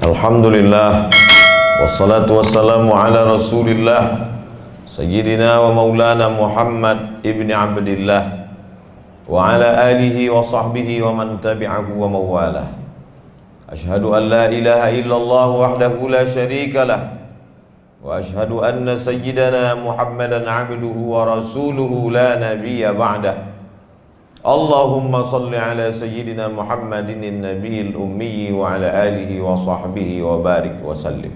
Alhamdulillah, wassalatu wassalamu ala rasulillah Sayyidina wa maulana Muhammad ibn Abdillah wa ala alihi wa sahbihi wa man tabi'ahu wa mawalah. Ashhadu an la ilaha illallah wahdahu la sharika lah, wa ashhadu anna sayyidana Muhammadan abduhu wa rasuluhu la nabiyya ba'dah. Allahumma salli ala sayyidina Muhammadin nabiyil ummi wa ala alihi wa sahbihi wa barik wa sallim.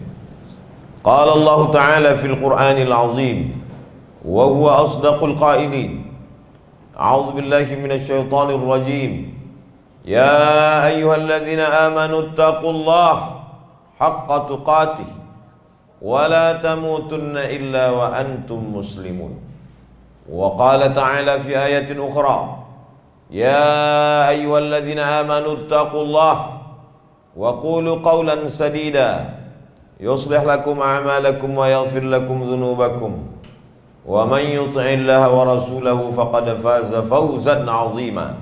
Qala Allah ta'ala fil Qur'anil azim wa huwa asdaqul qailin. A'udzu billahi minasy syaithanir rajim. Ya ayyuhalladzina amanu taqullaha haqqa tuqatih wa la tamutunna illa wa antum muslimun. Wa qala ta'ala fi ayatin ukhra. Ya ayyuhalladzina amanu taqullaha wa qulu qawlan sadida yuslih lakum a'malakum wa yaghfir lakum dhunubakum wa man yuti'illaha wa rasulahu faqad faza fawzan 'azima.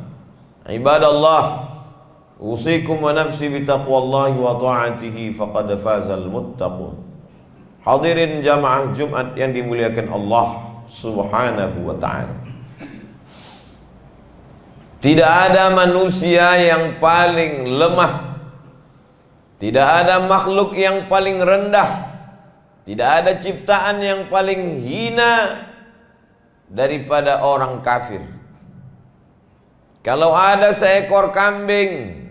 Ibadallah, usikum wa nafsi bitaqwallahi wa ta'atihi faqad fazal muttaqun. Hadirin jamaah Jumat yang dimuliakan Allah Subhanahu wa ta'ala. Tidak ada manusia yang paling lemah, tidak ada makhluk yang paling rendah, tidak ada ciptaan yang paling hina daripada orang kafir. Kalau ada seekor kambing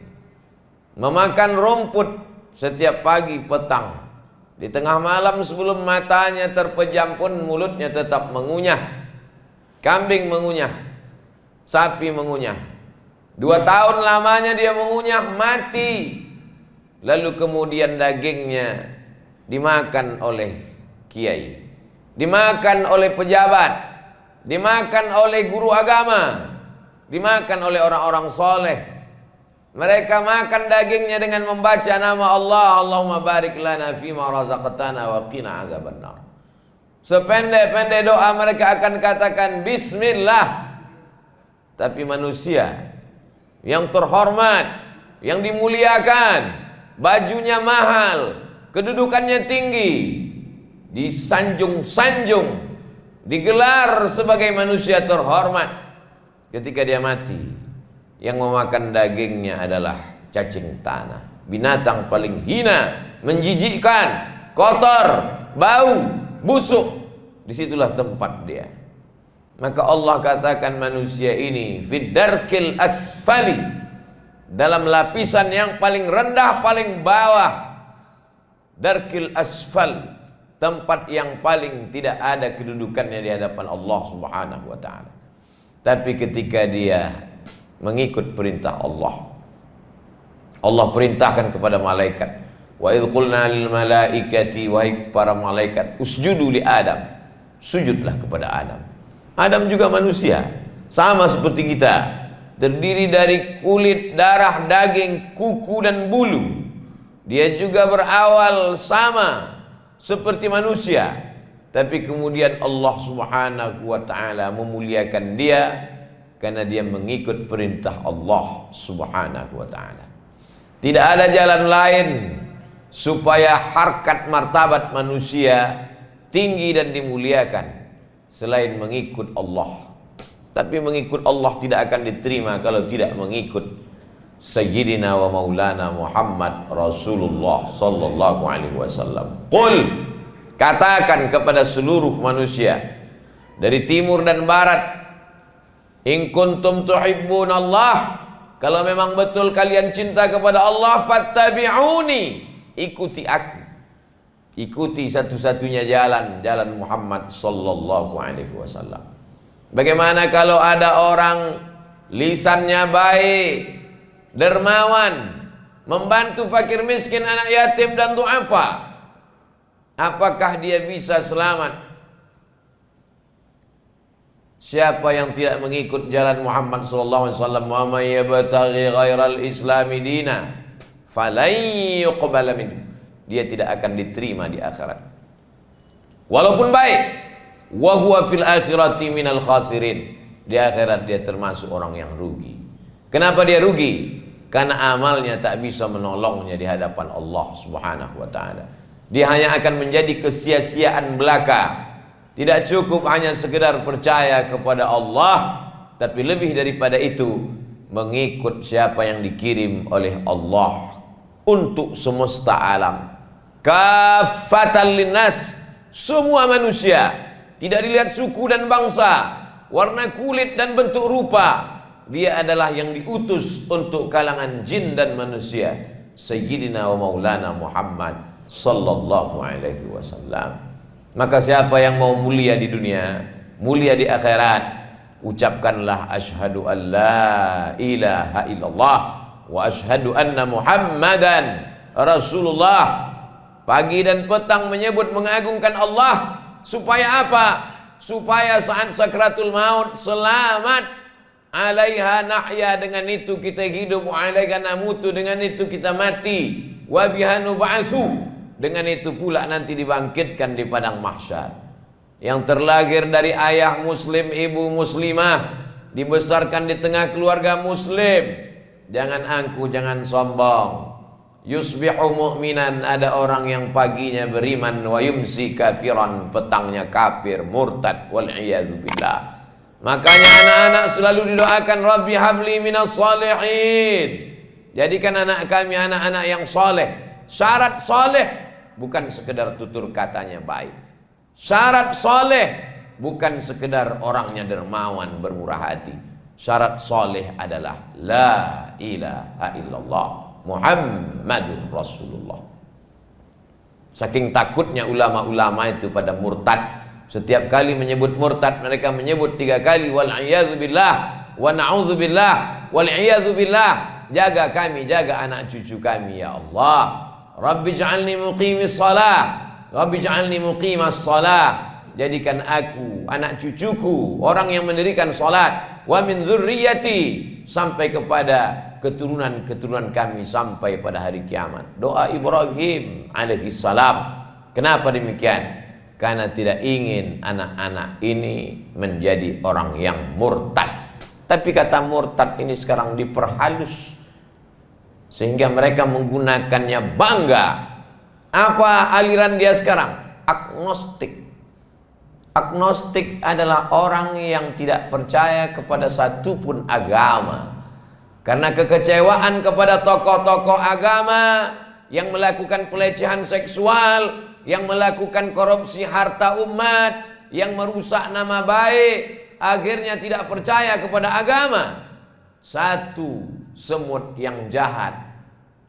memakan rumput setiap pagi petang, di tengah malam sebelum matanya terpejam pun mulutnya tetap mengunyah. Kambing mengunyah, sapi mengunyah. 2 tahun lamanya dia mengunyah, mati. Lalu kemudian dagingnya dimakan oleh kiai, dimakan oleh pejabat, dimakan oleh guru agama, dimakan oleh orang-orang soleh. Mereka makan dagingnya dengan membaca nama Allah. Allahumma barik lana fima razaqtana wa qina azabannar. Sependek-pendek doa mereka akan katakan bismillah. Tapi manusia yang terhormat, yang dimuliakan, bajunya mahal, kedudukannya tinggi, disanjung-sanjung, digelar sebagai manusia terhormat. Ketika dia mati, yang memakan dagingnya adalah cacing tanah, binatang paling hina, menjijikkan, kotor, bau, busuk. Disitulah tempat dia. Maka Allah katakan manusia ini fid darkil asfali, dalam lapisan yang paling rendah, paling bawah. Darkil asfal, tempat yang paling tidak ada kedudukannya di hadapan Allah Subhanahu wa ta'ala. Tapi ketika dia mengikut perintah Allah, Allah perintahkan kepada malaikat, wa idh qulna lil malaikati, wahai para malaikat, usjudu li Adam, sujudlah kepada Adam. Adam juga manusia, sama seperti kita, terdiri dari kulit, darah, daging, kuku dan bulu. Dia juga berawal sama seperti manusia, tapi kemudian Allah Subhanahu wa ta'ala memuliakan dia karena dia mengikut perintah Allah Subhanahu wa ta'ala. Tidak ada jalan lain supaya harkat martabat manusia tinggi dan dimuliakan selain mengikut Allah. Tapi mengikut Allah tidak akan diterima kalau tidak mengikut Sayyidina wa maulana Muhammad Rasulullah sallallahu alaihi wasallam. Qul, katakan kepada seluruh manusia dari timur dan barat, in kuntum tuhibbun Allah, kalau memang betul kalian cinta kepada Allah, fattabi'uni, ikuti aku. Ikuti satu-satunya jalan, jalan Muhammad sallallahu alaihi wasallam. Bagaimana kalau ada orang lisannya baik, dermawan, membantu fakir miskin, anak yatim dan du'afa, apakah dia bisa selamat? Siapa yang tidak mengikut jalan Muhammad sallallahu alaihi wasallam, wa may yabtaghi ghairal islami dina falan yuqbala minhu, dia tidak akan diterima di akhirat. Walaupun baik, wa huwa fil akhirati minal khasirin, di akhirat dia termasuk orang yang rugi. Kenapa dia rugi? karena amalnya tak bisa menolongnya di hadapan Allah Subhanahu wa taala. Dia hanya akan menjadi kesia-siaan belaka. Tidak cukup hanya sekedar percaya kepada Allah, tapi lebih daripada itu mengikut siapa yang dikirim oleh Allah untuk semesta alam. Kafatan linnas, semua manusia, tidak dilihat suku dan bangsa, warna kulit dan bentuk rupa. Dia adalah yang diutus untuk kalangan jin dan manusia, Sayyidina wa Maulana Muhammad sallallahu alaihi wasallam. Maka siapa yang mau mulia di dunia, mulia di akhirat, ucapkanlah asyhadu an la ilaha illallah wa asyhadu anna Muhammadan Rasulullah. Pagi dan petang menyebut mengagungkan Allah. Supaya apa? Supaya saat sakratul maut selamat. Alaiha nahya, dengan itu kita hidup. Wa alaiha namutu, dengan itu kita mati. Wa biha nub'atsu, dengan itu pula nanti dibangkitkan di padang mahsyar. Yang terlahir dari ayah muslim, ibu muslimah, dibesarkan di tengah keluarga muslim. Jangan angku, jangan sombong. Yusbihu mu'minan, ada orang yang paginya beriman, wa yumsi kafiran, petangnya kafir, murtad, wal iyadzu billah. Makanya anak-anak selalu didoakan, Rabbi habli minas shalihin. Jadikan anak kami anak-anak yang soleh. Syarat soleh bukan sekedar tutur katanya baik. Syarat soleh bukan sekedar orangnya dermawan, bermurah hati. Syarat soleh adalah la ilaha illallah Muhammadur Rasulullah. Saking takutnya ulama-ulama itu pada murtad, setiap kali menyebut murtad mereka menyebut 3 kali wal iyadzu billah wa na'udzu billah wal iyadzu billah. Jaga kami, jaga anak cucu kami ya Allah. Rabbi ij'alni muqimis shalah, Rabbi ij'alni muqimas shalah. Jadikan aku, anak cucuku, orang yang mendirikan salat. Wa min dzurriyyati, sampai kepada keturunan-keturunan kami sampai pada hari kiamat. Doa Ibrahim alaihi salam. Kenapa demikian? Karena tidak ingin anak-anak ini menjadi orang yang murtad. Tapi kata murtad ini sekarang diperhalus sehingga mereka menggunakannya bangga. Apa aliran dia sekarang? Agnostik. Agnostik adalah orang yang tidak percaya kepada satupun agama. Karena kekecewaan kepada tokoh-tokoh agama yang melakukan pelecehan seksual, yang melakukan korupsi harta umat, yang merusak nama baik, akhirnya tidak percaya kepada agama. Satu semut yang jahat,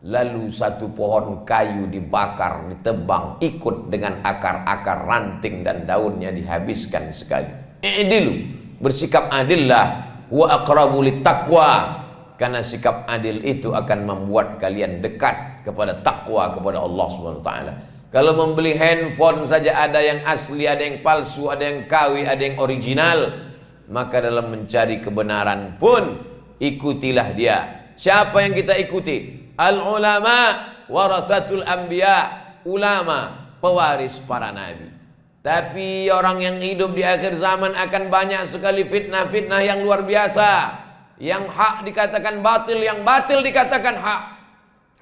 lalu satu pohon kayu dibakar, ditebang, ikut dengan akar-akar, ranting dan daunnya dihabiskan sekali. I'dilu, bersikap adillah, wa aqrabu littaqwa, karena sikap adil itu akan membuat kalian dekat kepada takwa kepada Allah Subhanahu wa taala. Kalau membeli handphone saja ada yang asli, ada yang palsu, ada yang KW, ada yang original, maka dalam mencari kebenaran pun ikutilah dia. Siapa yang kita ikuti? Al-ulama warasatul anbiya, ulama pewaris para nabi. Tapi orang yang hidup di akhir zaman akan banyak sekali fitnah-fitnah yang luar biasa. Yang hak dikatakan batil, yang batil dikatakan hak.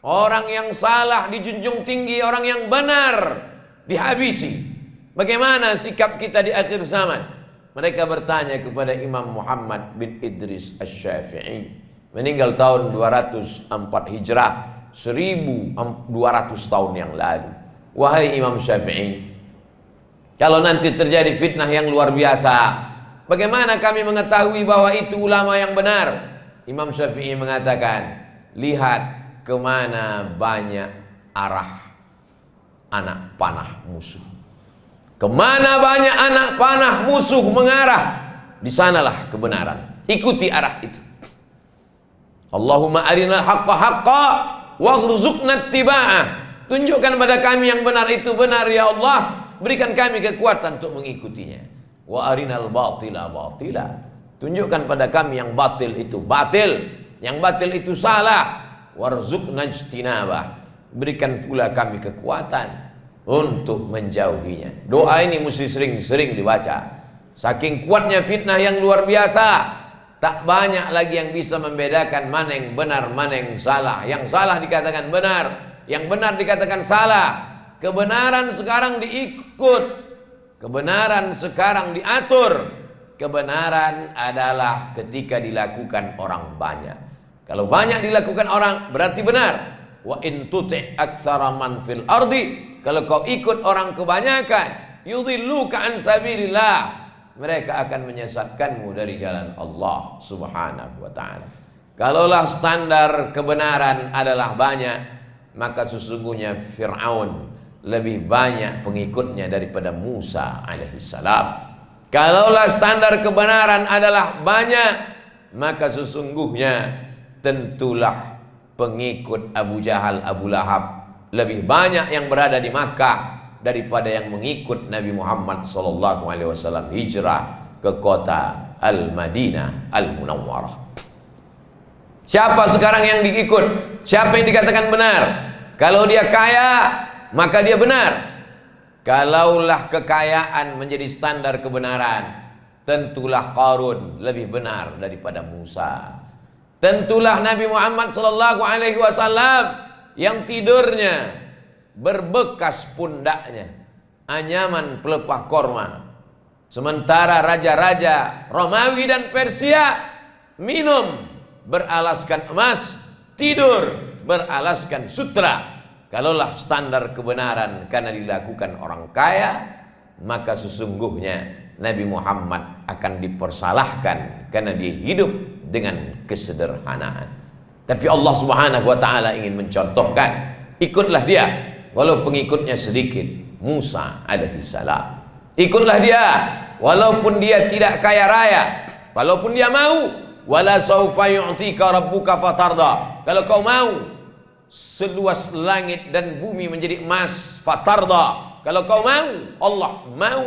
Orang yang salah dijunjung tinggi, orang yang benar dihabisi. Bagaimana sikap kita di akhir zaman? Mereka bertanya kepada Imam Muhammad bin Idris Asy-Syafi'i, meninggal tahun 204 Hijrah, 1200 tahun yang lalu. Wahai Imam Syafi'i, kalau nanti terjadi fitnah yang luar biasa, bagaimana kami mengetahui bahwa itu ulama yang benar? Imam Syafi'i mengatakan, lihat kemana banyak arah anak panah musuh. Kemana banyak anak panah musuh mengarah, di sanalah kebenaran. Ikuti arah itu. Allahumma arinal haqqa haqqa warzuqna ittiba'ah. Tunjukkan pada kami yang benar itu benar ya Allah, berikan kami kekuatan untuk mengikutinya. Wa arinal batila batila. Tunjukkan pada kami yang batil itu batil, yang batil itu salah. Warzuqna ijtinabah. Berikan pula kami kekuatan untuk menjauhinya. Doa ini mesti sering-sering dibaca. Saking kuatnya fitnah yang luar biasa. Tak banyak lagi yang bisa membedakan mana yang benar, mana yang salah. Yang salah dikatakan benar, yang benar dikatakan salah. Kebenaran sekarang diikut, kebenaran sekarang diatur. Kebenaran adalah ketika dilakukan orang banyak. Kalau banyak dilakukan orang berarti benar. Wa in tuti' aktsara man fil ardi, kalau kau ikut orang kebanyakan, yudhilluka an sabilillah, mereka akan menyesatkanmu dari jalan Allah Subhanahu wa ta'ala. Kalaulah standar kebenaran adalah banyak, maka sesungguhnya Fir'aun lebih banyak pengikutnya daripada Musa alaihissalam. Kalaulah standar kebenaran adalah banyak, maka sesungguhnya tentulah pengikut Abu Jahal, Abu Lahab lebih banyak yang berada di Makkah daripada yang mengikut Nabi Muhammad SAW hijrah ke kota Al-Madinah Al-Munawwarah. Siapa sekarang yang diikut? Siapa yang dikatakan benar? Kalau dia kaya, maka dia benar. Kalaulah kekayaan menjadi standar kebenaran, tentulah Qarun lebih benar daripada Musa. Tentulah Nabi Muhammad SAW yang tidurnya berbekas pundaknya anyaman pelepah korma, sementara raja-raja Romawi dan Persia minum beralaskan emas, tidur beralaskan sutra. Kalaulah standar kebenaran karena dilakukan orang kaya, maka sesungguhnya Nabi Muhammad akan dipersalahkan karena dia hidup dengan kesederhanaan. Tapi Allah Subhanahu wa ta'ala ingin mencontohkan, ikutlah dia walau pengikutnya sedikit. Musa alaihissalam, ikutlah dia walaupun dia tidak kaya raya, walaupun dia mau. Wala saufa yu'tika rabbuka fatarda, kalau kau mau seluas langit dan bumi menjadi emas, fatarda, kalau kau mau, Allah mau,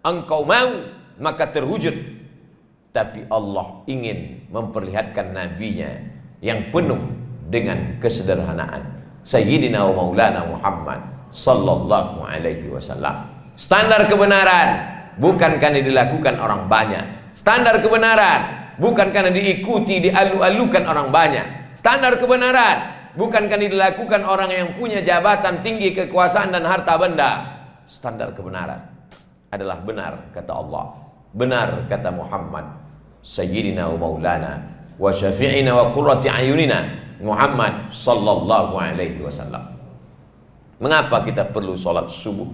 engkau mau, maka terwujud. Tapi Allah ingin memperlihatkan nabinya yang penuh dengan kesederhanaan, Sayyidina wa Maulana Muhammad sallallahu alaihi wasallam. Standar kebenaran bukan karena dilakukan orang banyak. Standar kebenaran bukan karena diikuti, dialu-alukan orang banyak. Standar kebenaran bukan karena dilakukan orang yang punya jabatan tinggi, kekuasaan dan harta benda. Standar kebenaran adalah benar kata Allah, benar kata Muhammad Sayyidina wa Maulana wa syafi'ina wa qurrati ayunina Muhammad sallallahu alaihi wasallam. Mengapa kita perlu sholat subuh?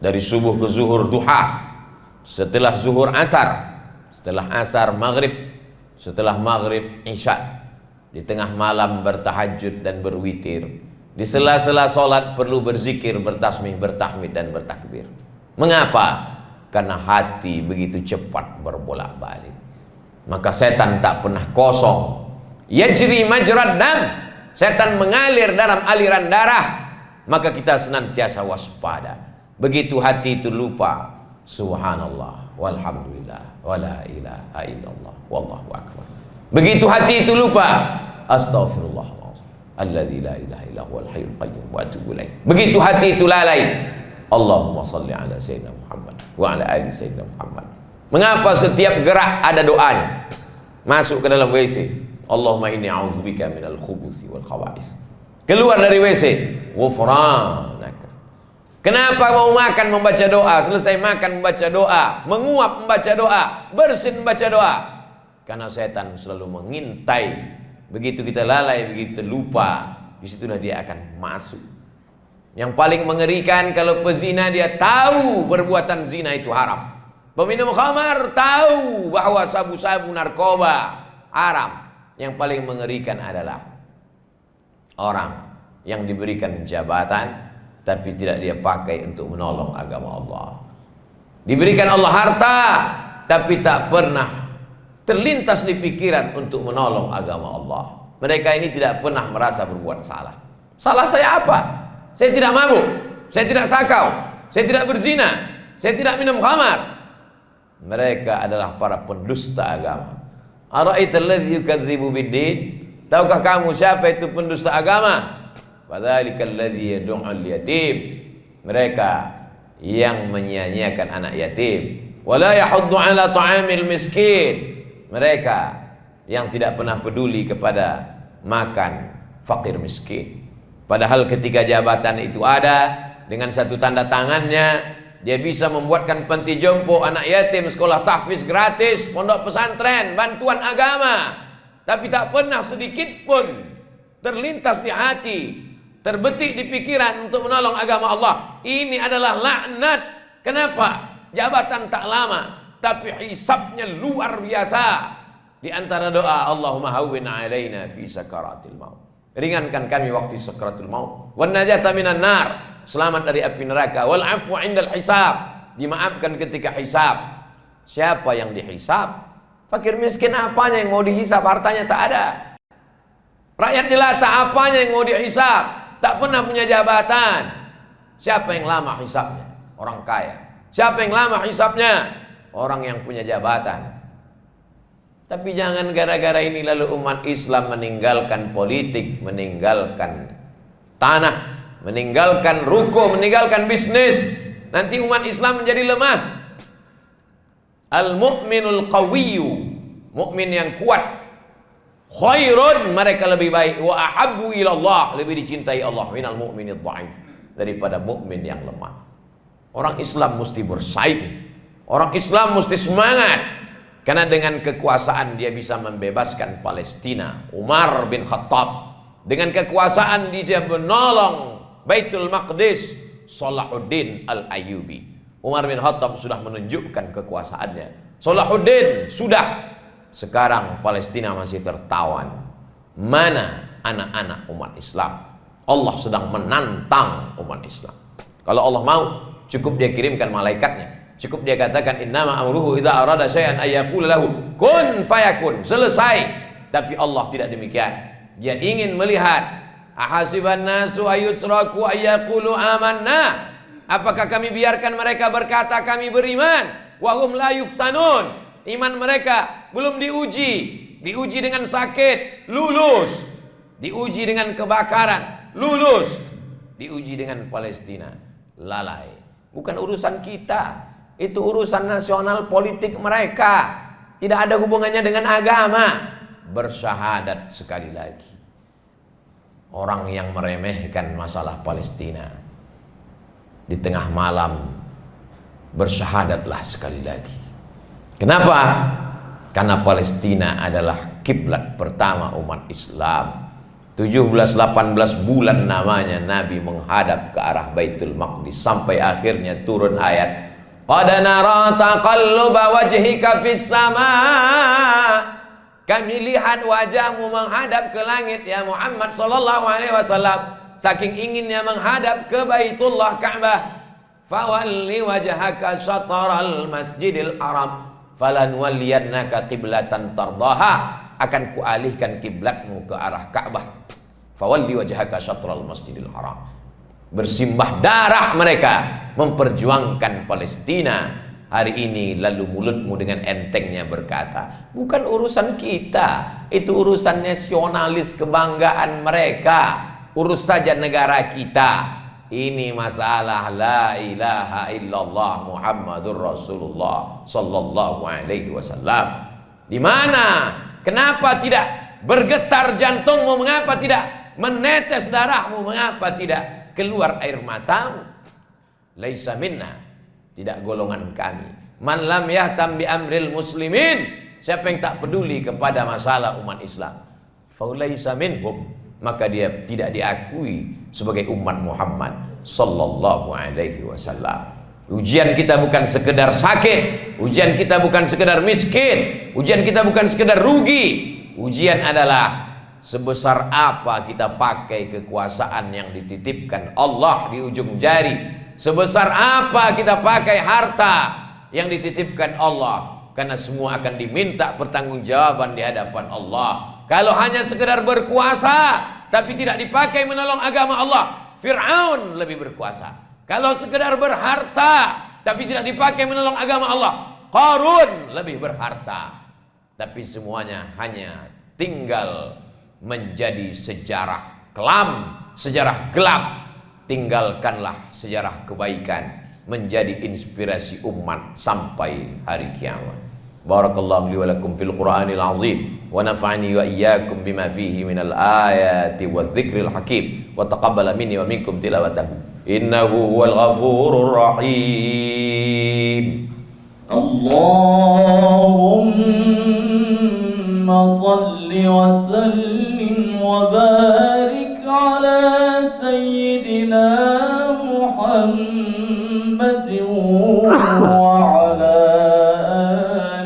Dari subuh ke zuhur duha, setelah zuhur asar, setelah asar maghrib, setelah maghrib isya, di tengah malam bertahajud dan berwitir, di sela-sela sholat perlu berzikir, bertasmih, bertahmid dan bertakbir. Mengapa? Karena hati begitu cepat berbolak-balik. Maka setan tak pernah kosong. Yajri majrad dam, setan mengalir dalam aliran darah, maka kita senantiasa waspada. Begitu hati itu lupa, subhanallah walhamdulillah wala ilaha illallah wallahu akbar. Begitu hati itu lupa, astaghfirullahaladzim alladzi la ilaha illa huwal hayyul qayyum wa atubu ilaih. Begitu hati itu lalai, Allahumma salli ala sayyidina Muhammad wa ala ali sayyidina Muhammad. Mengapa setiap gerak ada doanya? Masuk ke dalam WC, Allahumma inni a'udzubika minal khubusi wal khawais. Keluar dari WC, ghufranaka. Kenapa mau makan membaca doa, selesai makan membaca doa, menguap membaca doa, bersin membaca doa? Karena setan selalu mengintai. Begitu kita lalai, begitu lupa, disitulah dia akan masuk. Yang paling mengerikan kalau pezina dia tahu perbuatan zina itu haram. Peminum khamar tahu bahwa sabu-sabu narkoba haram. Yang paling mengerikan adalah orang yang diberikan jabatan tapi tidak dia pakai untuk menolong agama Allah. Diberikan Allah harta tapi tak pernah terlintas di pikiran untuk menolong agama Allah. Mereka ini tidak pernah merasa berbuat salah. Salah saya apa? Saya tidak mabuk, saya tidak sakau, saya tidak berzina, saya tidak minum khamar. Mereka adalah para pendusta agama. Ara'aital ladzi yukadzibu bid-din? Tahukah kamu siapa itu pendusta agama? Fadzalikal ladzi yad'ul yatim. Mereka yang menyia-nyiakan anak yatim. Wala yahuddu ala ta'amil miskin. Mereka yang tidak pernah peduli kepada makan fakir miskin. Padahal ketika jabatan itu ada, dengan satu tanda tangannya dia bisa membuatkan panti jompo, anak yatim, sekolah tahfiz gratis, pondok pesantren, bantuan agama. Tapi tak pernah sedikit pun terlintas di hati, terbetik di pikiran untuk menolong agama Allah. Ini adalah laknat. Kenapa? Jabatan tak lama, tapi hisabnya luar biasa. Di antara doa, Allahumma hawwin alaina fi sakaratil maut. Ringankan kami waktu sakaratul maut. Wan najata minan nar. Selamat dari api neraka. Wal afwa indal hisab. Dimaafkan ketika hisab. Siapa yang dihisab? Fakir miskin apanya yang mau dihisab? Hartanya tak ada. Rakyat jelata apanya yang mau dihisab? Tak pernah punya jabatan. Siapa yang lama hisabnya? Orang kaya. Siapa yang lama hisabnya? Orang yang punya jabatan. Tapi jangan gara-gara ini lalu umat Islam meninggalkan politik, meninggalkan tanah, meninggalkan ruko, meninggalkan bisnis. Nanti umat Islam menjadi lemah. Al-mu'minul qawiyyu, mukmin yang kuat, khairun, mereka lebih baik, wa ahabbu ilallah, lebih dicintai Allah, minal mu'minid dha'if, daripada mukmin yang lemah. Orang Islam mesti bersaing. Orang Islam mesti semangat. Karena dengan kekuasaan dia bisa membebaskan Palestina. Umar bin Khattab dengan kekuasaan dia menolong Baitul Maqdis, Salahuddin Al-Ayyubi. Umar bin Khattab sudah menunjukkan kekuasaannya. Salahuddin sudah. Sekarang Palestina masih tertawan. Mana anak-anak umat Islam? Allah sedang menantang umat Islam. Kalau Allah mau, cukup dia kirimkan malaikatnya. Cukup dia katakan innama amruhu idza arada syai'an ayyaqul lahu kun fayakun. Selesai. Tapi Allah tidak demikian. Dia ingin melihat ahasiban nasu ayyutsraku ayyaqulu amanna. Apakah kami biarkan mereka berkata kami beriman wa hum la yuftanun. Iman mereka belum diuji. Diuji dengan sakit, lulus. Diuji dengan kebakaran, lulus. Diuji dengan Palestina, lalai. Bukan urusan kita. Itu urusan nasional politik mereka. Tidak ada hubungannya dengan agama. Bersyahadat sekali lagi. Orang yang meremehkan masalah Palestina, di tengah malam bersyahadatlah sekali lagi. Kenapa? Karena Palestina adalah kiblat pertama umat Islam. 17-18 bulan namanya Nabi menghadap ke arah Baitul Maqdis, sampai akhirnya turun ayat qad nara taqalluba wajhika fis sama. Kami lihat wajahmu menghadap ke langit ya Muhammad sallallahu alaihi wasallam. Saking inginnya menghadap ke Baitullah Ka'bah. Fawalli wajhaka syatral masjidil haram falanwalliyannaka qiblatan tardaha. Akan kualihkan kiblatmu ke arah Ka'bah. Fawalli wajhaka syatral masjidil haram. Bersimbah darah mereka memperjuangkan Palestina hari ini, lalu mulutmu dengan entengnya berkata bukan urusan kita, itu urusan nasionalis kebanggaan mereka, urus saja negara kita. Ini masalah la ilaha illallah Muhammadur Rasulullah sallallahu alaihi wasallam. Di mana? Kenapa tidak bergetar jantungmu? Mengapa tidak menetes darahmu? Mengapa tidak keluar air matamu? Laisa minna, tidak golongan kami. Man lam yahtam bi amril muslimin, siapa yang tak peduli kepada masalah umat Islam, faulaisa minhum, maka dia tidak diakui sebagai umat Muhammad sallallahu alaihi wasallam. Ujian kita bukan sekedar sakit, ujian kita bukan sekedar miskin, ujian kita bukan sekedar rugi. Ujian adalah sebesar apa kita pakai kekuasaan yang dititipkan Allah di ujung jari. Sebesar apa kita pakai harta yang dititipkan Allah. Karena semua akan diminta pertanggungjawaban di hadapan Allah. Kalau hanya sekedar berkuasa tapi tidak dipakai menolong agama Allah, Fir'aun lebih berkuasa. Kalau sekedar berharta tapi tidak dipakai menolong agama Allah, Qarun lebih berharta. Tapi semuanya hanya tinggal menjadi sejarah kelam, sejarah gelap. Tinggalkanlah sejarah kebaikan menjadi inspirasi umat sampai hari kiamat. Barakallahu li wa lakum fil Qur'anil azim wa nafa'ani wa iyyakum bima fihi minal ayati wadh-dhikril hakim wa taqabbala minni wa minkum tilawatahu innahu huwal ghafurur rahim. Allahumma salli wa sallim wa barik ala sayyidina Muhammadin wa ala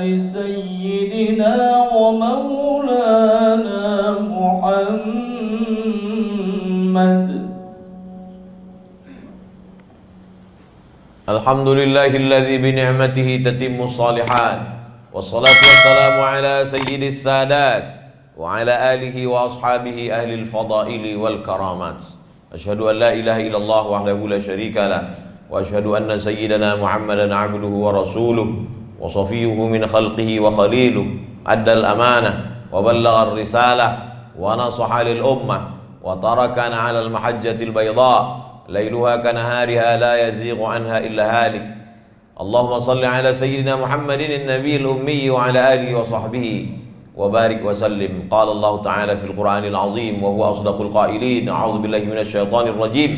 ali sayyidina wa maulana Muhammad. Alhamdulillahilladzi bi ni'matihi tatimmu shalihat. Wassalatu wassalamu ala sayyidis sadat wa ala alihi wa ashabihi ahlil fadaili wal karamat. Asyhadu an la ilaha illallah wahdahu la syarika lah wa asyhadu anna sayyidana Muhammadan abduhu wa rasuluh wa safiyyuhu min khalqihi wa khaliluh. Addal amanah wa ballagha ar-risalah wa nasaha lil ummah wa tarakana 'alal mahajjatil bayda ليلها كنهارها لا يزيغ عنها إلا هالك. اللهم صل على سيدنا محمد النبي الأمي وعلى آله وصحبه وبارك وسلم. قال الله تعالى في القرآن العظيم وهو أصدق القائلين أعوذ بالله من الشيطان الرجيم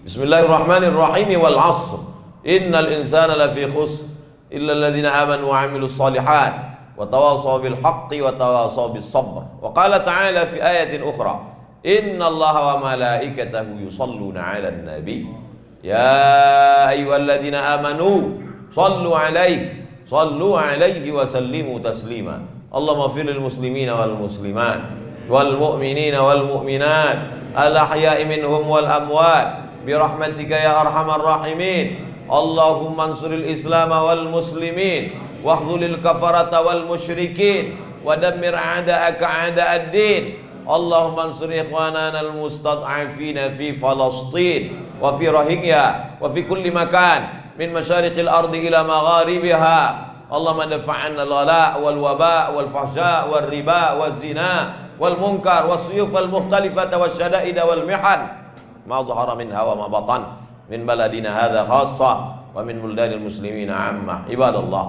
بسم الله الرحمن الرحيم والعصر إن الإنسان لفي خسر إلا الذين آمنوا وعملوا الصالحات وتواصوا بالحق وتواصوا بالصبر. وقال تعالى في آية أخرى Inna Allah wa malaikatahu yusalluna 'alan nabi ya ayyuhalladzina amanu sallu 'alaihi wa sallimu taslima. Allahumma ighfir lil muslimina wal muslimat wal mu'minina wal mu'minat al ahya'i minhum wal amwat bi rahmatika ya arhamar rahimin. Allahumma ansuril islam wal muslimin wahdhulil kafarata wal musyrikin wa dammir a'da'aka a'da'ad din. Allahumma ansur ikhwanana al-mustad'afina fi Falastin wa fi Rohingya wa fi kulli makan min masyariqil ardi ila magharibiha. Allahumma dafa'anna al-ghala' wal waba' wal fahsya' wal riba wal zina wal munkar was suyuf al mukhtalifata was syada'id wal mihan ma zahara minha wa ma batan min baladina hadha khassa wa min buldanil muslimina 'amma. Ibadallah,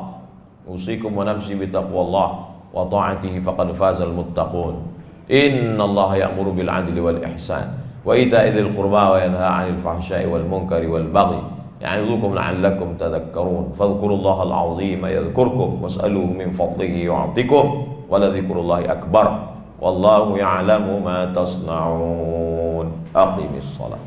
usikum wa nafsi bi taqwallah wa ta'atihi faqad fazal muttaqun. Inna Allah ya'muru bil 'adli wal ihsan wa ita'i dzil qurba wa yanha 'anil fahsya'i wal munkari wal baghi ya'idzukum la'allakum tadhakkarun. Fadhkurullahal 'azima yadhkurkum was'aluhu min fadlihi yu'tikum wa la dzikrullahi akbar wallahu ya'lamu ma tasna'un. Aqimis shalah.